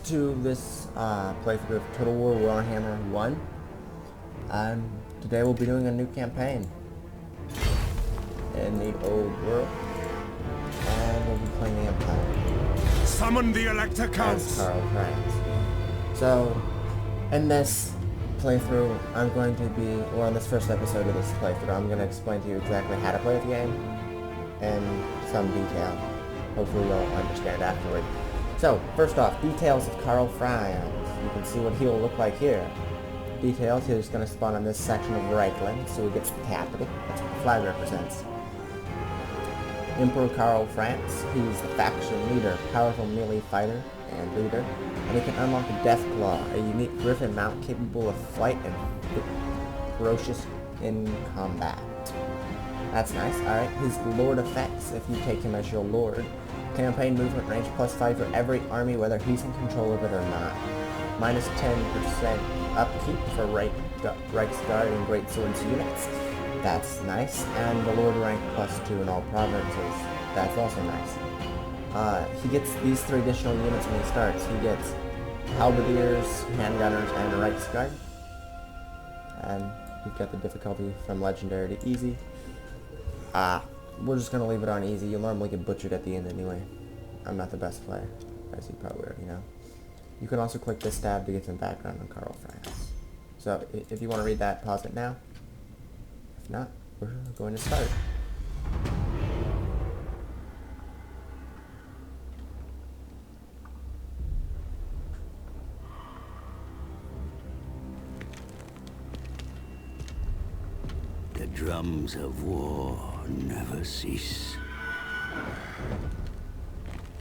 to this playthrough of Total War Warhammer 1. Today we'll be doing a new campaign in the old world, and we'll be playing the Empire. Summon the Elector As Counts! Karl Franz. So, in this playthrough, I'm going to be, or on this first episode of this playthrough, I'm going to explain to you exactly how to play the game in some detail. Hopefully you'll understand afterward. So, first off, details of Karl Franz. You can see what he will look like here. Details, he's going to spawn on this section of Reichland, so he gets the capital. That's what the flag represents. Emperor Karl Franz, he's the faction leader, powerful melee fighter and leader, and he can unlock a Death Claw, a unique griffin mount capable of flight and ferocious in combat. That's nice. Alright, his Lord effects, if you take him as your Lord. Campaign movement range +5 for every army, whether he's in control of it or not. Minus 10% upkeep for Reichsguard and Great Swords units. That's nice. And the Lord rank +2 in all provinces. That's also nice. He gets these 3 additional units when he starts. He gets Halberdiers, Handgunners, and Reichsguard. And you've got the difficulty from Legendary to Easy. We're just going to leave it on Easy. You'll normally get butchered at the end anyway. I'm not the best player, as you probably already know. You can also click this tab to get some background on Karl Franz. So, if you want to read that, pause it now. If not, we're going to start. The drums of war never cease.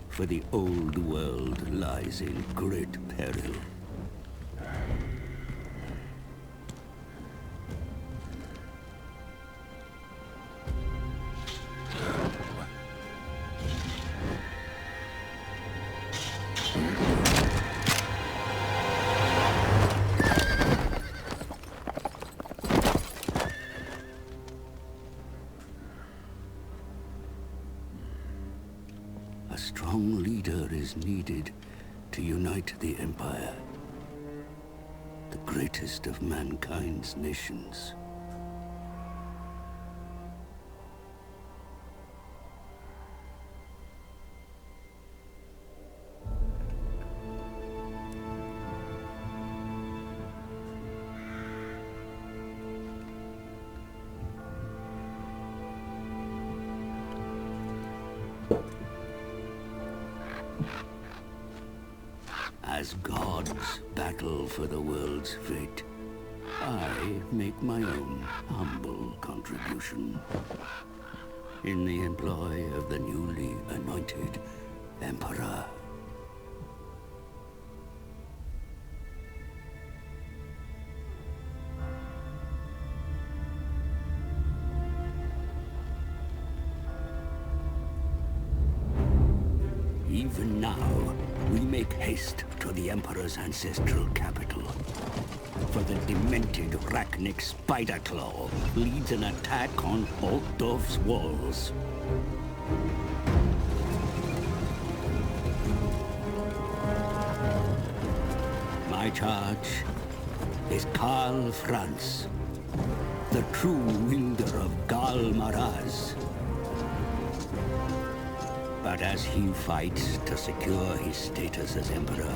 For the old world lies in great peril. A strong leader is needed to unite the Empire, the greatest of mankind's nations. As gods battle for the world's fate, I make my own humble contribution in the employ of the newly anointed Emperor. Even now, we make haste to the Emperor's ancestral capital. For the demented Rachnic Spiderclaw leads an attack on Altdorf's walls. My charge is Karl Franz, the true wielder of Gal Maraz. But as he fights to secure his status as Emperor,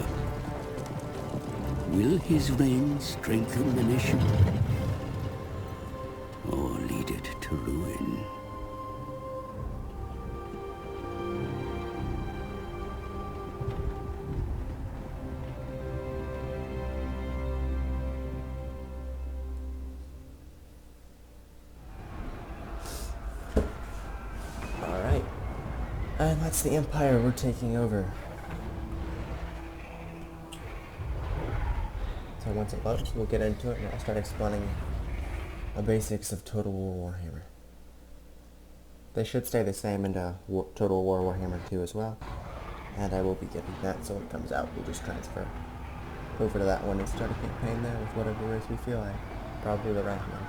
will his reign strengthen the nation? Or lead it to ruin? And that's the Empire we're taking over. So once it loads, we'll get into it and I'll start explaining the basics of Total War Warhammer. They should stay the same into Total War Warhammer 2 as well. And I will be getting that, so when it comes out, we'll just transfer over to that one and start a campaign there with whatever race we feel like. Probably the right one.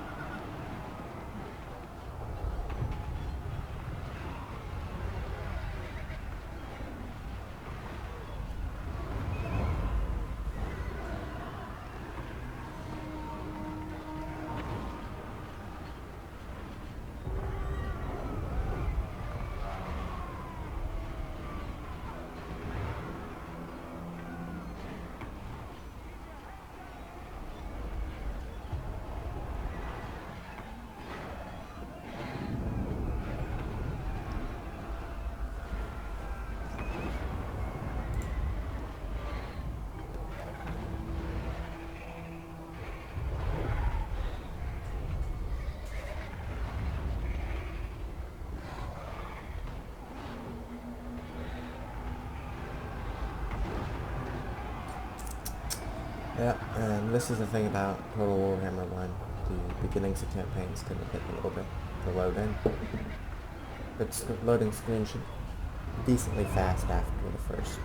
Yeah, and this is the thing about Total War Warhammer 1. The beginnings of campaigns can take a little bit to load in. But loading screen should be decently fast after the first.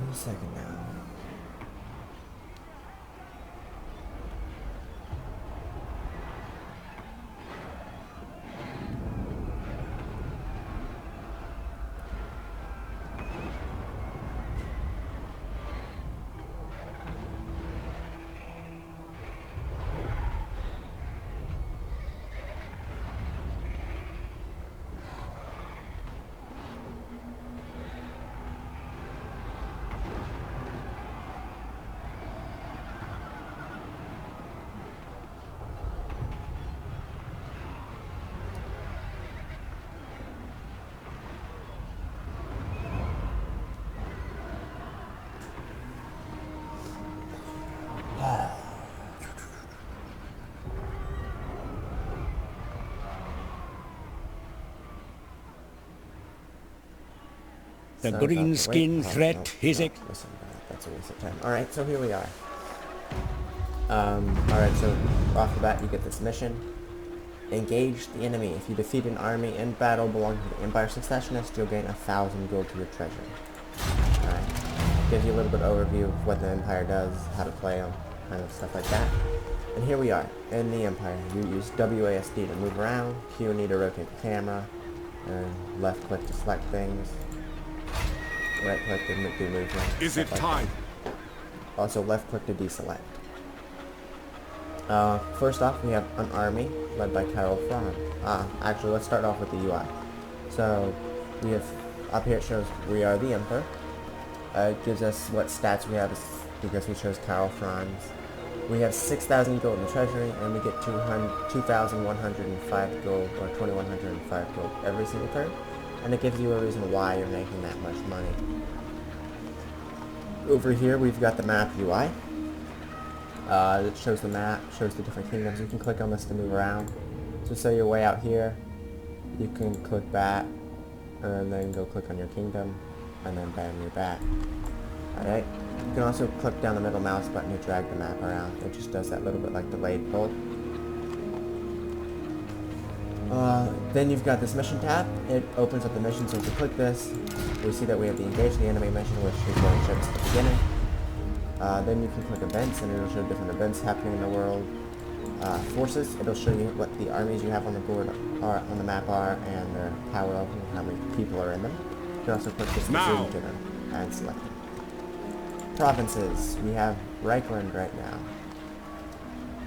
Wait a second now. The Sorry about green the skin wait. Oh, threat no, is no, it. listen to that. That's a waste of time. Alright, so here we are. Alright, so off the bat you get this mission. Engage the enemy. If you defeat an army in battle belonging to the Empire Successionist, you'll gain 1,000 gold to your treasury. Alright. Gives you a little bit of overview of what the Empire does, how to play them, kind of stuff like that. And here we are, in the Empire. You use WASD to move around, Q and E to rotate the camera, and left click to select things. Right click to do movement. Is it time? Also left click to deselect. First off, we have an army led by Carol Fromm. Actually, let's start off with the UI. So we have up here it shows we are the Emperor. It gives us what stats we have because we chose Carol Franz. We have 6,000 gold in the treasury, and we get 2,105 gold or 2,105 gold every single turn. And it gives you a reason why you're making that much money. Over here we've got the map UI. It shows the map, shows the different kingdoms. You can click on this to move around. So say you're way out here, you can click back, and then go click on your kingdom, and then bam, you're back. Alright, you can also click down the middle mouse button to drag the map around. It just does that little bit like delayed pull. Then you've got this mission tab. It opens up the mission, so if you click this, we see that we have the engage the enemy mission, which is going ships at the beginning. Then you can click events, and it'll show different events happening in the world. Forces, it'll show you what the armies you have on the board are on the map are, and their power level, and how many people are in them. You can also click this to zoom to them and select them. Provinces, we have Reichland right now,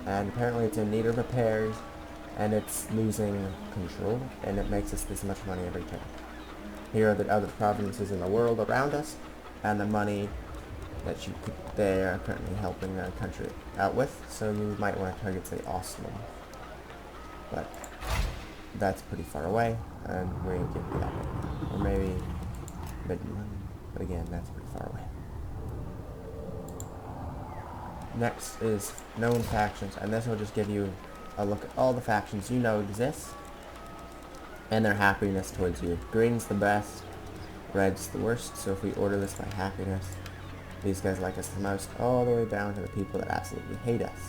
and apparently it's in need of repairs, and it's losing control, and it makes us this much money every turn. Here are the other provinces in the world around us, and the money that they are currently helping their country out with, so you might want to target, say, Oslo. But that's pretty far away, and we ain't getting that right now. Or maybe Midland, but again, that's pretty far away. Next is known factions, and this will just give you a look at all the factions you know exist, and their happiness towards you. Green's the best, red's the worst, so if we order this by happiness, these guys like us the most, all the way down to the people that absolutely hate us.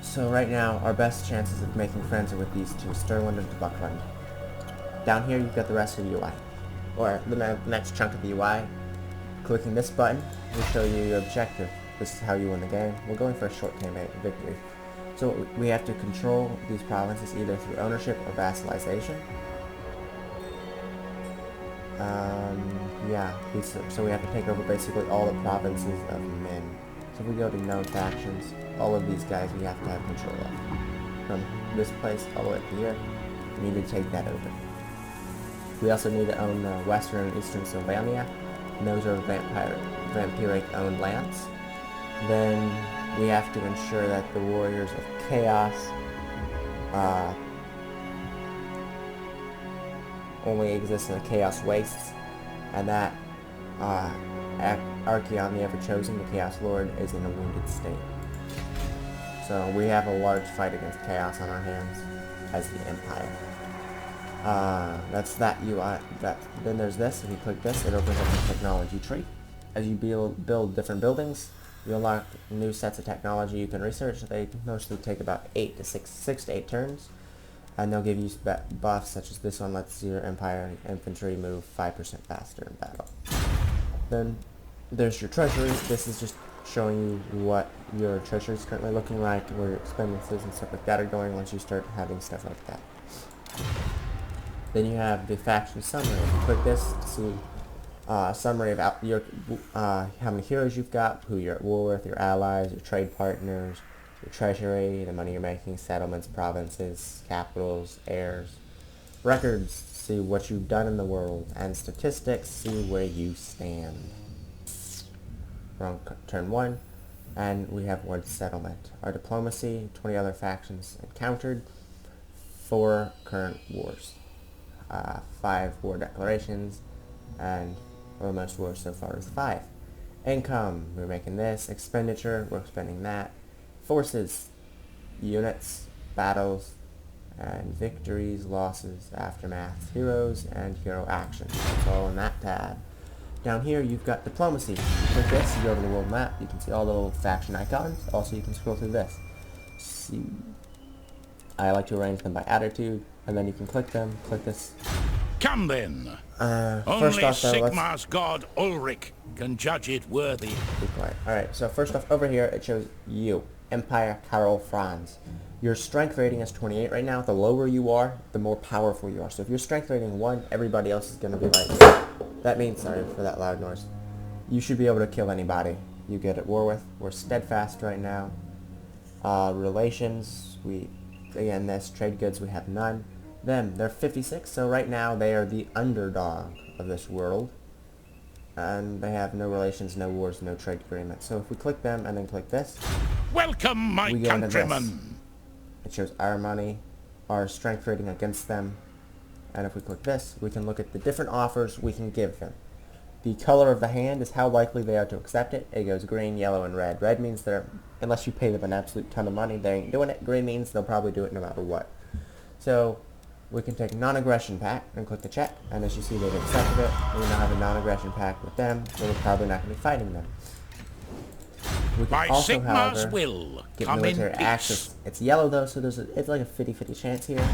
So right now, our best chances of making friends are with these two, Stirland and Buckland. Down here, you've got the rest of the UI, or the next chunk of the UI. Clicking this button will show you your objective. This is how you win the game. We're going for a short campaign victory. So we have to control these provinces either through ownership or vassalization. So we have to take over basically all the provinces of Min. So if we go to known factions, all of these guys we have to have control of. From this place all the way up to here, we need to take that over. We also need to own Western and Eastern Sylvania, and those are vampiric-owned lands. Then we have to ensure that the Warriors of Chaos only exist in the Chaos Wastes, and that Archeon, the Ever-Chosen, the Chaos Lord, is in a wounded state. So So we have a large fight against chaos on our hands as the Empire. That's that UI. Then there's this. If you click this, it opens up the technology tree. As you build different buildings, you unlock new sets of technology you can research. They mostly take about 6 to 8 turns. And they'll give you buffs such as this one lets your Empire infantry move 5% faster in battle. Then there's your treasury. This is just showing you what your treasury is currently looking like, where your expenses and stuff like that are going once you start having stuff like that. Then you have the faction summary. If you click this to see a summary of how many heroes you've got, who you're at war with, your allies, your trade partners, your treasury, the money you're making, settlements, provinces, capitals, heirs, records, see what you've done in the world, and statistics, see where you stand. We're on turn 1, and we have word settlement. Our diplomacy, 20 other factions encountered, 4 current wars, 5 war declarations, and most wars so far is 5. Income, we're making this. Expenditure, we're spending that. Forces, units, battles, and victories, losses, aftermath, heroes, and hero actions. It's all in that tab. Down here you've got diplomacy. You click this, you go to the world map, you can see all the little faction icons. Also you can scroll through this. See, I like to arrange them by attitude, and then you can click them, click this. Come then. First Only off though, Sigmar's god Ulrich can judge it worthy. Be quiet. Alright, so first off over here it shows you, Empire Karl Franz. Your strength rating is 28 right now. The lower you are, the more powerful you are. So if your strength rating 1, everybody else is going to be like... That means, sorry for that loud noise, you should be able to kill anybody you get at war with. We're steadfast right now. Relations, again, this trade goods, we have none. Them, they're 56, so right now they are the underdog of this world. And they have no relations, no wars, no trade agreements. So if we click them and then click this, Welcome, my we go into this. countrymen. It shows our money, our strength rating against them. And if we click this, we can look at the different offers we can give them. The color of the hand is how likely they are to accept it. It goes green, yellow, and red. Red means they're, unless you pay them an absolute ton of money, they ain't doing it. Green means they'll probably do it no matter what. So we can take non-aggression pact and click the check. And as you see, they've accepted it. We now have a non-aggression pact with them, so we're probably not going to be fighting them. We can By also, Sigmar's however, will, get come in military peace. access. It's yellow though, so it's like a 50-50 chance here.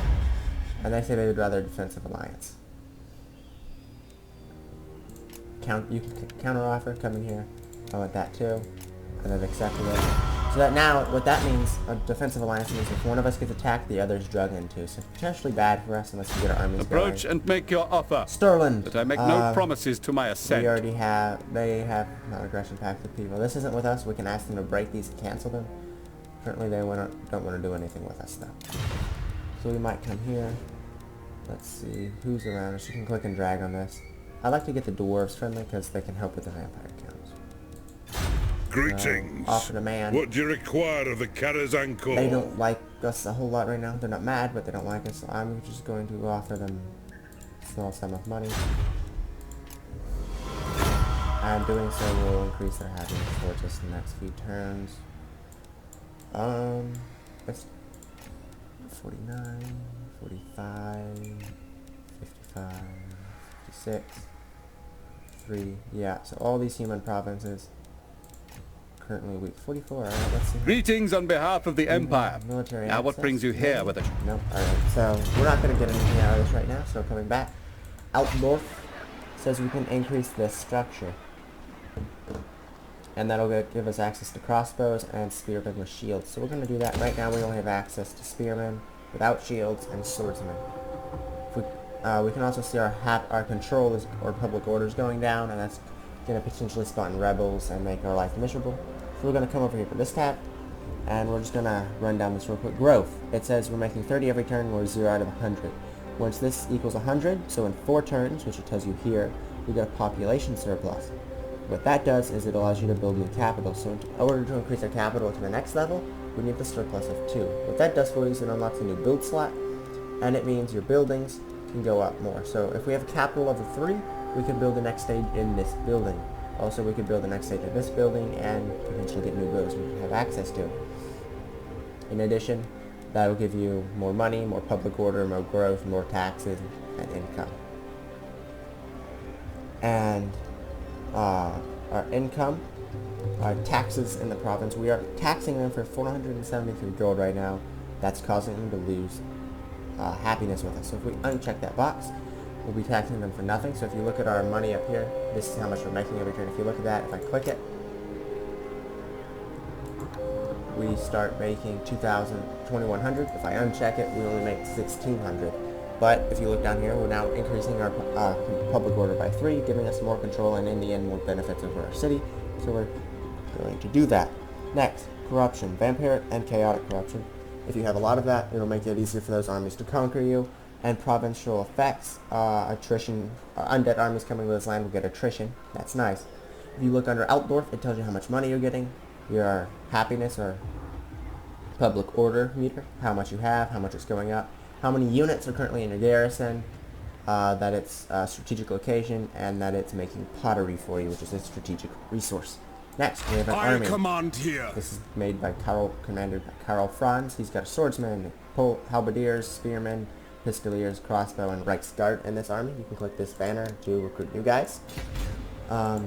And they say they would rather a defensive alliance. You can counter offer, come in here. I want that too. And they've accepted it. So that now, what that means, a defensive alliance means if one of us gets attacked, the other's drug into. So potentially bad for us unless we get our armies Approach going. and make your offer. Sterling. But I make no promises to my assent. We already have, they have non-aggression pact with people. This isn't with us. We can ask them to break these and cancel them. Currently they don't want to do anything with us though. So we might come here. Let's see who's around us. You can click and drag on this. I like to get the dwarves friendly because they can help with the vampire counts. Greetings. Offer demand. What do you require of the Karazhan Corps? They don't like us a whole lot right now. They're not mad, but they don't like us. So I'm just going to offer them a small sum of money. And doing so will increase their happiness towards us in the next few turns. That's 49, 45, 55, 56, 3, yeah, so all these human provinces, currently week 44, alright, let's see. Greetings on behalf of the Empire. Military Now what access. brings you here with it? Nope, alright, so we're not going to get anything out of this right now, so coming back. Out north says we can increase this structure. And that'll give us access to crossbows and spearmen with shields. So we're going to do that. Right now we only have access to spearmen without shields and swordsmen. We can also see our control or public orders going down, and that's going to potentially spawn rebels and make our life miserable. So we're going to come over here to this tab, and we're just going to run down this real quick. Growth. It says we're making 30 every turn, we're 0 out of 100. Once this equals 100, so in 4 turns, which it tells you here, we get a population surplus. What that does is it allows you to build new capital. So in order to increase our capital to the next level, we need the surplus of 2. What that does for you is it unlocks a new build slot, and it means your buildings can go up more. So if we have a capital level 3, we can build the next stage in this building. Also, we could build the next stage in this building and potentially get new buildings we can have access to. In addition, that will give you more money, more public order, more growth, more taxes, and income. And our income, our taxes in the province, we are taxing them for 473 gold right now. That's causing them to lose happiness with us. So if we uncheck that box, we'll be taxing them for nothing. So if you look at our money up here, this is how much we're making every turn. If you look at that, if I click it, we start making 2,100. If I uncheck it, we only make 1,600. But if you look down here, we're now increasing our public order by 3, giving us more control and in the end more benefits over our city. So we're going to do that. Next, corruption, vampiric and chaotic corruption. If you have a lot of that, it'll make it easier for those armies to conquer you. And provincial effects, attrition, undead armies coming to this land will get attrition. That's nice. If you look under Altdorf, it tells you how much money you're getting, your happiness or public order meter, how much you have, how much it's going up, how many units are currently in your garrison, that it's a strategic location, and that it's making pottery for you, which is a strategic resource. Next, we have an army. command here. This is made by commanded by Karl Franz. He's got swordsmen, halberdiers, spearmen, pistoliers, crossbow, and Reichsguard in this army. You can click this banner to recruit new guys.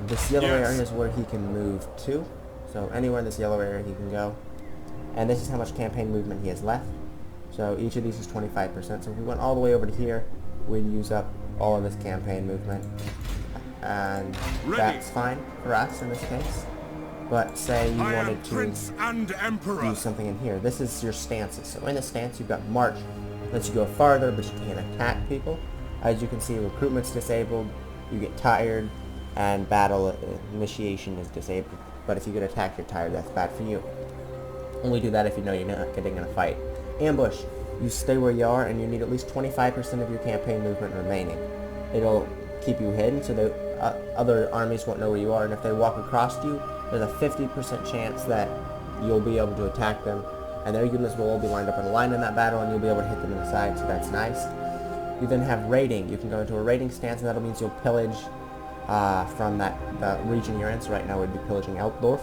This yellow area is where he can move to. So anywhere in this yellow area he can go. And this is how much campaign movement he has left. So each of these is 25%. So if we went all the way over to here, we'd use up all of this campaign movement. And that's fine for us in this case. But say you wanted to do something in here. This is your stances. So in the stance you've got march. Lets you go farther, but you can't attack people. As you can see, recruitment's disabled. You get tired. And battle initiation is disabled. But if you get attacked, you're tired. That's bad for you. Only do that if you know you're not getting in a fight. Ambush. You stay where you are, and you need at least 25% of your campaign movement remaining. It'll keep you hidden, so that other armies won't know where you are. And if they walk across you, there's a 50% chance that you'll be able to attack them. And their units will all be lined up in a line in that battle, and you'll be able to hit them in the side. So that's nice. You then have raiding. You can go into a raiding stance, and that means you'll pillage from the region you're in. So right now we'd be pillaging Altdorf.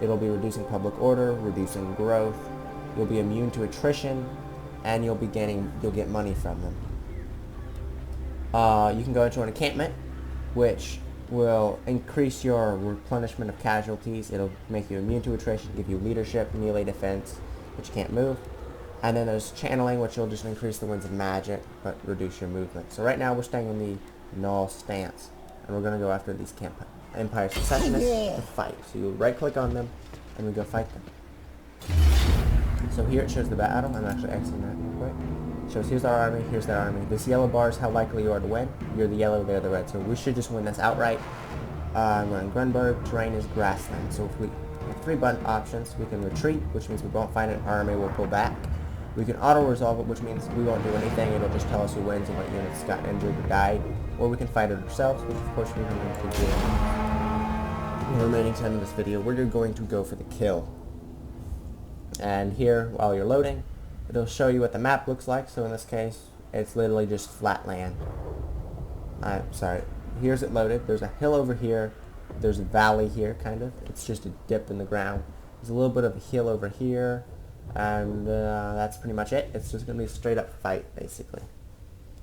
It'll be reducing public order, reducing growth. You'll be immune to attrition, and you'll get money from them. You can go into an encampment, which will increase your replenishment of casualties. It'll make you immune to attrition, give you leadership, melee defense, which you can't move. And then there's channeling, which will just increase the winds of magic, but reduce your movement. So right now we're staying in the null stance. And we're going to go after these Empire Secessionists to fight. So you right-click on them, and we go fight them. So here it shows the battle. I'm actually exiting that real quick. It shows here's our army, here's their army. This yellow bar is how likely you are to win. You're the yellow, they're the red. So we should just win this outright. We're in Grunberg. Terrain is grassland. So if we have 3 button options. We can retreat, which means we won't find an army, we'll pull back. We can auto-resolve it, which means we won't do anything. It'll just tell us who wins and what units got injured or died. Or we can fight it ourselves, which of course we're going to do. In the remaining time of this video, we're going to go for the kill. And here, while you're loading, it'll show you what the map looks like. So in this case, it's literally just flat land. I'm sorry. Here's it loaded. There's a hill over here. There's a valley here, kind of. It's just a dip in the ground. There's a little bit of a hill over here. And that's pretty much it. It's just going to be a straight up fight, basically.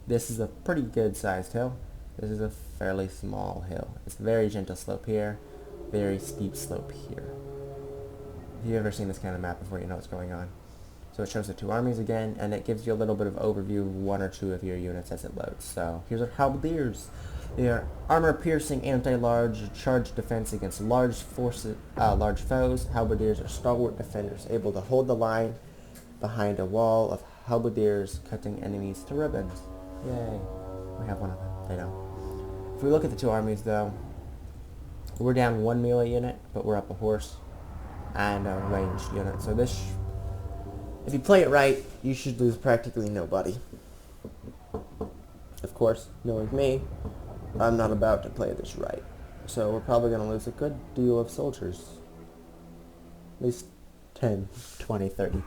This is a pretty good sized hill. This is a fairly small hill. It's a very gentle slope here. Very steep slope here. If you've ever seen this kind of map before, you know what's going on. So it shows the 2 armies again, and it gives you a little bit of overview of 1 or 2 of your units as it loads. So here's our halberdiers. They are armor-piercing, anti-large, charged defense against large foes. Halberdiers are stalwart defenders, able to hold the line behind a wall of halberdiers, cutting enemies to ribbons. Yay. We have one of them. They don't. If we look at the 2 armies, though, we're down 1 melee unit, but we're up a horse and a ranged unit. So this, if you play it right, you should lose practically nobody. Of course, knowing me, I'm not about to play this right. So we're probably going to lose a good deal of soldiers. At least 10, 20, 30.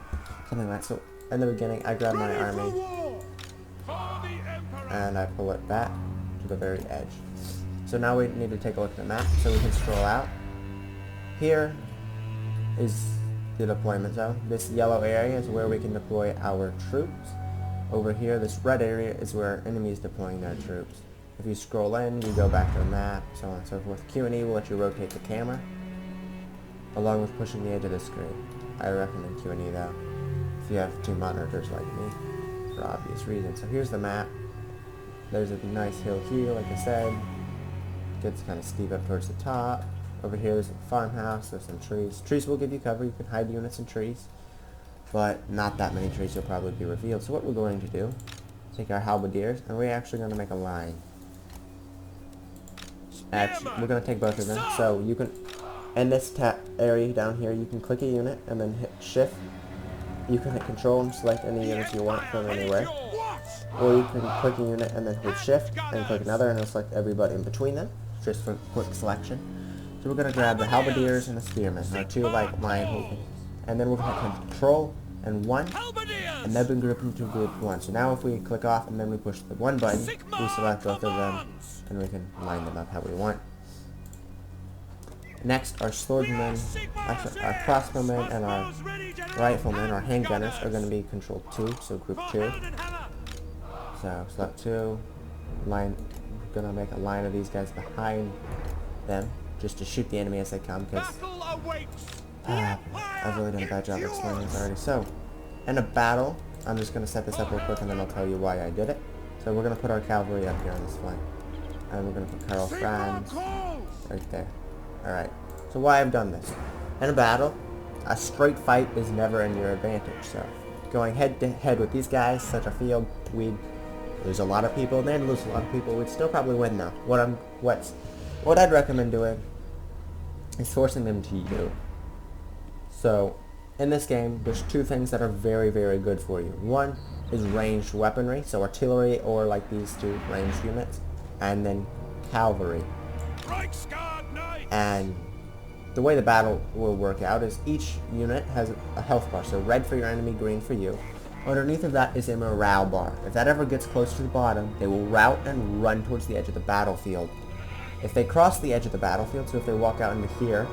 Something like that. So in the beginning, I grab my army and I pull it back to the very edge. So now we need to take a look at the map so we can stroll out. Here is the deployment zone. This yellow area is where we can deploy our troops. Over here, this red area is where enemies deploying their troops. If you scroll in, you go back to the map, so on and so forth. Q and E will let you rotate the camera, along with pushing the edge of the screen. I recommend Q and E though, if you have two monitors like me, for obvious reasons. So here's the map. There's a nice hill here, like I said. Gets kind of steep up towards the top. Over here there's a farmhouse, there's some trees. Trees will give you cover, you can hide units in trees, but not that many trees will probably be revealed. So what we're going to do, take our halberdiers, and we're actually going to make a line. Actually, we're going to take both of them, so you can, in this area down here, you can click a unit and then hit shift. You can hit control and select any units you want from anywhere. Or you can click a unit and then hit shift and click another and it'll select everybody in between them, just for quick selection. So we're going to grab the halberdiers and the spearmen, our two like line holding. And then we're going to hit control and 1, and they've been grouped into group 1. So now if we click off and then we push the 1 button, we select both of them and we can line them up how we want. Next, our swordsmen, actually our crossbowmen and our riflemen, our handgunners, are going to be control 2, so group 2. So select 2, line, we're going to make a line of these guys behind them, just to shoot the enemy as they come, because I've really done a bad job explaining this already. So, in a battle, I'm just going to set this up real quick and then I'll tell you why I did it. So we're going to put our cavalry up here on this flank. And we're going to put Karl Franz right there. Alright, so why I've done this. In a battle, a straight fight is never in your advantage. So, going head to head with these guys, such a field, we'd lose a lot of people, and then lose a lot of people. We'd still probably win though. What I'd recommend doing is forcing them to you. So, in this game, there's two things that are very, very good for you. One is ranged weaponry, so artillery or like these two ranged units, and then cavalry. And the way the battle will work out is each unit has a health bar, so red for your enemy, green for you. Underneath of that is a morale bar. If that ever gets close to the bottom, they will rout and run towards the edge of the battlefield. If they cross the edge of the battlefield, so if they walk out into here,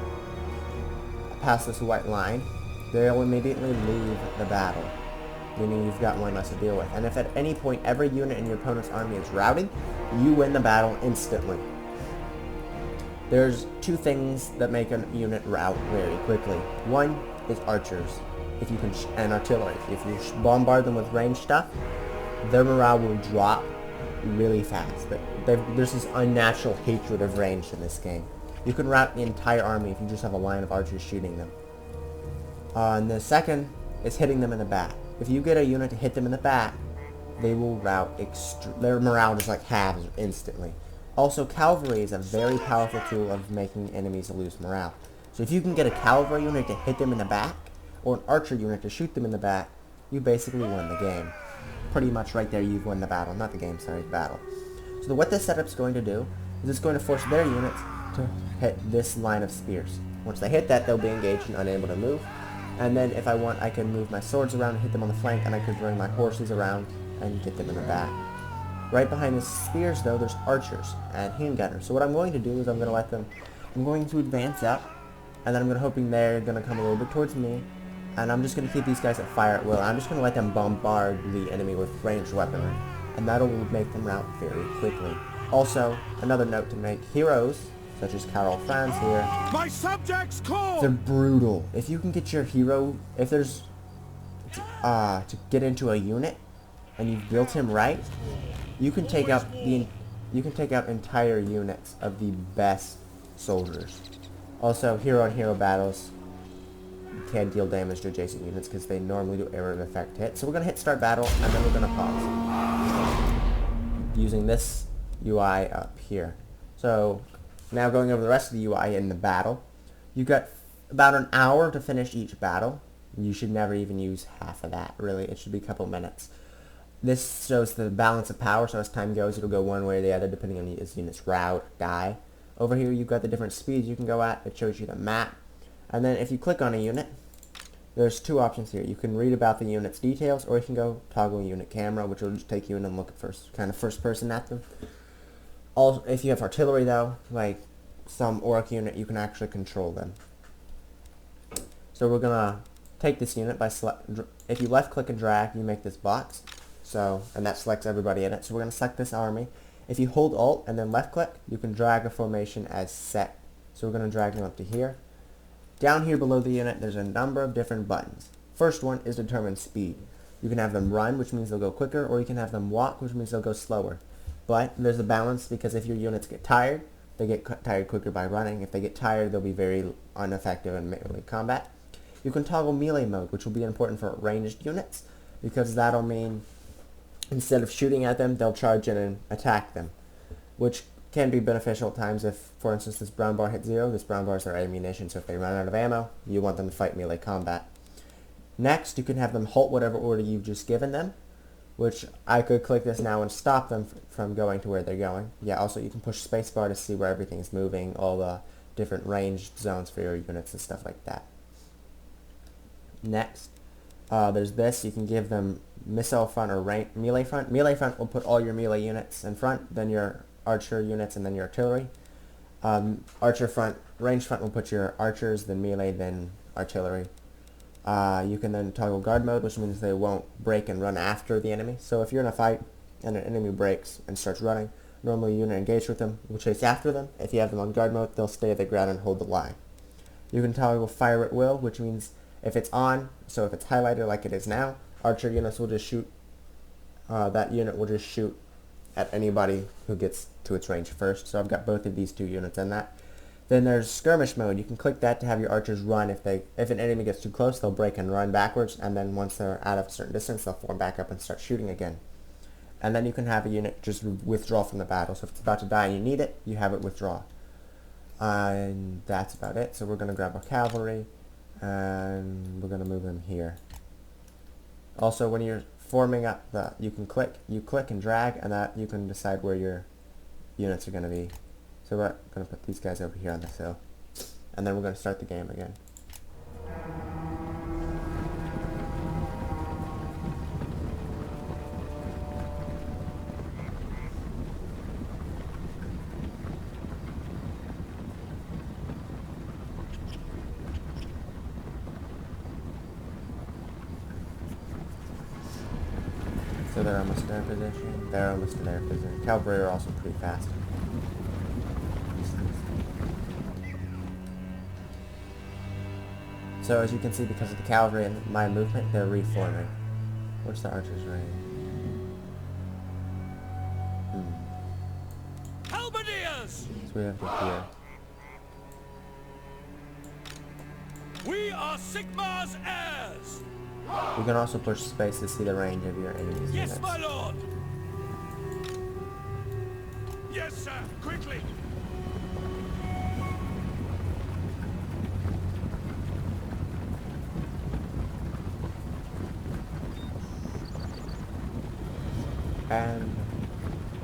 past this white line, they'll immediately leave the battle, meaning you've got one less to deal with. And if at any point every unit in your opponent's army is routed, you win the battle instantly. There's two things that make a unit rout very quickly. One is archers, if you can, and artillery. If you bombard them with ranged stuff, their morale will drop really fast. There's this unnatural hatred of range in this game. You can rout the entire army if you just have a line of archers shooting them. And the second is hitting them in the back. If you get a unit to hit them in the back, they will rout. Their morale just like halves instantly. Also, cavalry is a very powerful tool of making enemies lose morale. So if you can get a cavalry unit to hit them in the back, or an archer unit to shoot them in the back, you basically win the game. Pretty much right there, you've won the battle. Not the game, sorry, the battle. So what this setup's going to do is it's going to force their units to hit this line of spears. Once they hit that, they'll be engaged and unable to move. And then if I want, I can move my swords around and hit them on the flank, and I could bring my horses around and get them in the back. Right behind the spears, though, there's archers and handgunners. So what I'm going to do is I'm going to advance up, and then I'm hoping they're going to come a little bit towards me, and I'm just going to keep these guys at fire at will. I'm just going to let them bombard the enemy with ranged weaponry, and that'll make them rout very quickly. Also, another note to make, heroes, such as Karl Franz here, My subjects call! they're brutal. If you can get your hero, if there's, to get into a unit, and you've built him right, you can take out entire units of the best soldiers. Also, hero-on-hero battles can deal damage to adjacent units because they normally do area of effect hit. So we're going to hit start battle, and then we're going to pause using this UI up here. So now going over the rest of the UI in the battle, you've got about an hour to finish each battle. You should never even use half of that, really. It should be a couple minutes. This shows the balance of power, so as time goes, it'll go one way or the other, depending on as units rout, die. Over here, you've got the different speeds you can go at. It shows you the map. And then if you click on a unit, there's two options here. You can read about the unit's details, or you can go toggle unit camera, which will just take you in and look at first person at them. Also, if you have artillery, though, like some orc unit, you can actually control them. So we're gonna take this unit by if you left click and drag, you make this box. So, and that selects everybody in it. So we're going to select this army. If you hold Alt and then left click, you can drag a formation as set. So we're going to drag them up to here. Down here below the unit, there's a number of different buttons. First one is determine speed. You can have them run, which means they'll go quicker, or you can have them walk, which means they'll go slower. But there's a balance, because if your units get tired, they get tired quicker by running. If they get tired, they'll be very ineffective in melee combat. You can toggle melee mode, which will be important for ranged units, because that'll mean instead of shooting at them, they'll charge in and attack them, which can be beneficial at times if, for instance, this brown bar hits 0. This brown bar is their ammunition, so if they run out of ammo, you want them to fight melee combat. Next, you can have them halt whatever order you've just given them, which I could click this now and stop them from going to where they're going. Yeah, also you can push spacebar to see where everything's moving, all the different ranged zones for your units and stuff like that. Next, there's this. You can give them missile front or melee front. Melee front will put all your melee units in front, then your archer units, and then your artillery. Archer front, range front will put your archers, then melee, then artillery. You can then toggle guard mode, which means they won't break and run after the enemy. So if you're in a fight and an enemy breaks and starts running, normally a unit engaged with them will chase after them. If you have them on guard mode, they'll stay at the ground and hold the line. You can toggle fire at will, which means if it's on, so if it's highlighted like it is now, archer units will just shoot, that unit will just shoot at anybody who gets to its range first. So I've got both of these two units in that. Then there's skirmish mode. You can click that to have your archers run. If an enemy gets too close, they'll break and run backwards, and then once they're out of a certain distance, they'll form back up and start shooting again. And then you can have a unit just withdraw from the battle. So if it's about to die and you need it, you have it withdraw. And that's about it. So we're going to grab our cavalry, and we're going to move them here. Also, when you're forming up you click and drag, and that you can decide where your units are going to be. So we're going to put these guys over here on this hill, and then we're going to start the game again. So they're almost in their position. They're almost in their position. Cavalry are also pretty fast. So as you can see, because of the cavalry and my movement, they're reforming. What's the archer's range? Halberdiers! So we have to here. We are Sigmar's heirs! You can also push space to see the range of your enemy's Yes, units. my lord! Yes, sir! Quickly! And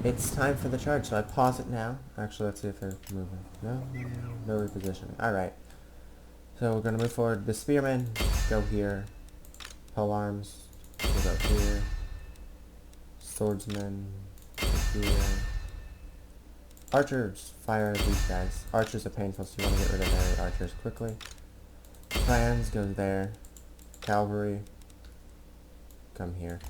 it's time for the charge, so I pause it now. Actually, let's see if they're moving. No repositioning. Alright. So we're going to move forward. The spearmen go here. Pole arms go here. Swordsmen go here. Archers fire these guys. Archers are painful, so you want to get rid of melee archers quickly. Clans goes there. Cavalry come here.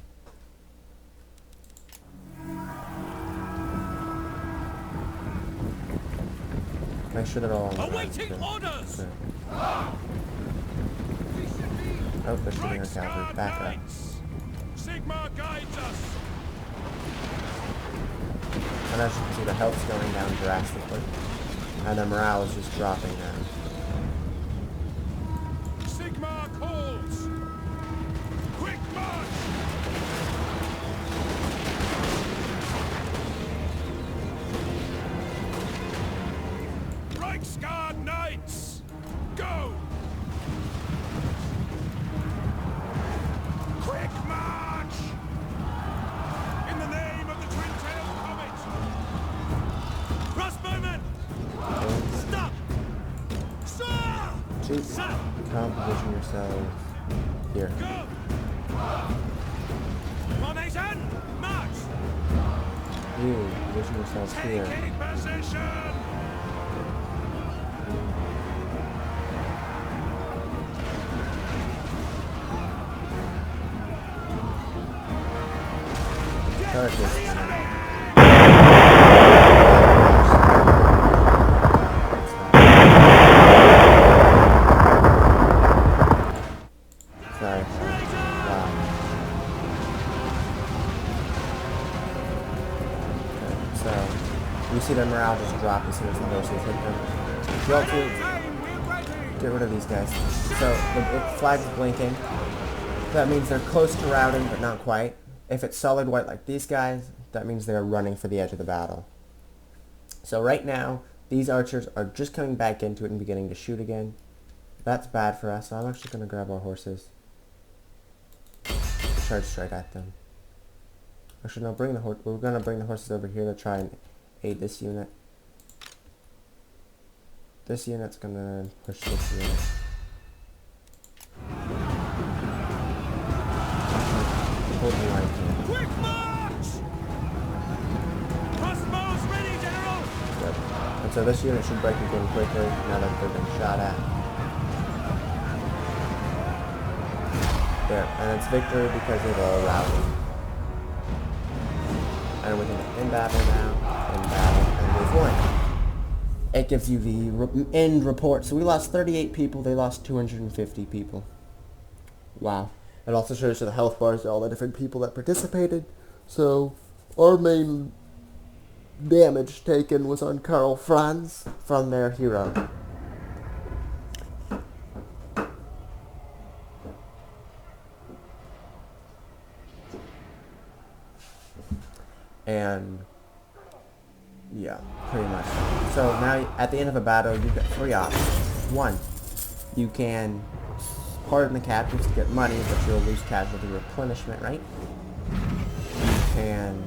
Make sure they're all on the ground. Awaiting orders! Oh, they're shooting our cavalry. Back up. Sigmar guides us! And as you can see, the health's going down drastically. And the morale is just dropping down. Sigmar calls! Quick march! Reichsguard Knights! Go! Quick march! In the name of the twin-tailed comet! Crossbowmen! Stop! Sir! Two, Sir! come position yourselves here. Go! Formation! March! You, position yourselves here. Taking position! turret is coming. Sorry. Wow. Okay, so you see the morale just drop as soon as the horses hit them. You also get rid of these guys. So the flag's blinking. That means they're close to routing, but not quite. If it's solid white like these guys, that means they're running for the edge of the battle. So right now, these archers are just coming back into it and beginning to shoot again. That's bad for us, so I'm actually going to grab our horses. Charge straight at them. Actually, no, we're going to bring the horses over here to try and aid this unit. This unit's going to push this unit. Hold the line here. Quick march! Crossbows ready, General! Good. And so this unit should break again quickly now that they've been shot at. There, and it's victory because they've all routed. And we can end battle now, end battle, and we've won. It gives you the end report. So we lost 38 people, they lost 250 people. Wow. It also shows you the health bars, all the different people that participated. So our main damage taken was on Karl Franz from their hero. And yeah, pretty much. So now at the end of a battle, you get 3 options. 1, you can pardon the captives to get money, but you'll lose casualty replenishment, right? You can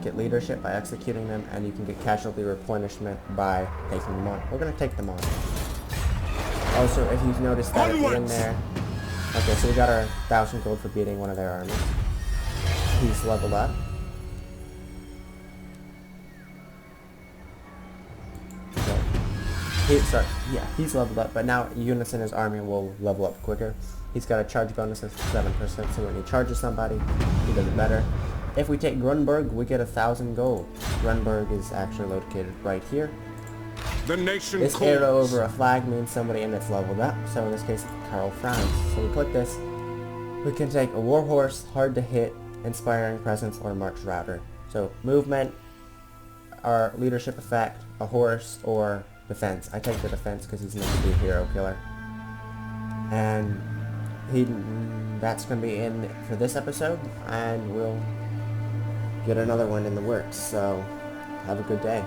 get leadership by executing them, and you can get casualty replenishment by taking them on. We're going to take them on. Also, if you've noticed that at the end there... Okay, so we got our 1,000 gold for beating one of their armies. He's leveled up. He's leveled up, but now units in his army will level up quicker. He's got a charge bonus of 7%, so when he charges somebody, he does it better. If we take Grunberg, we get 1,000 gold. Grunberg is actually located right here. The nation This calls. arrow over a flag means somebody in it's leveled up, so in this case it's Karl Franz. So we click this. We can take a Warhorse, Hard to Hit, Inspiring Presence, or March Router. So movement, our leadership effect, a horse, or defense. I take the defense because he's meant to be a hero killer. And that's going to be in for this episode, and we'll get another one in the works. So have a good day.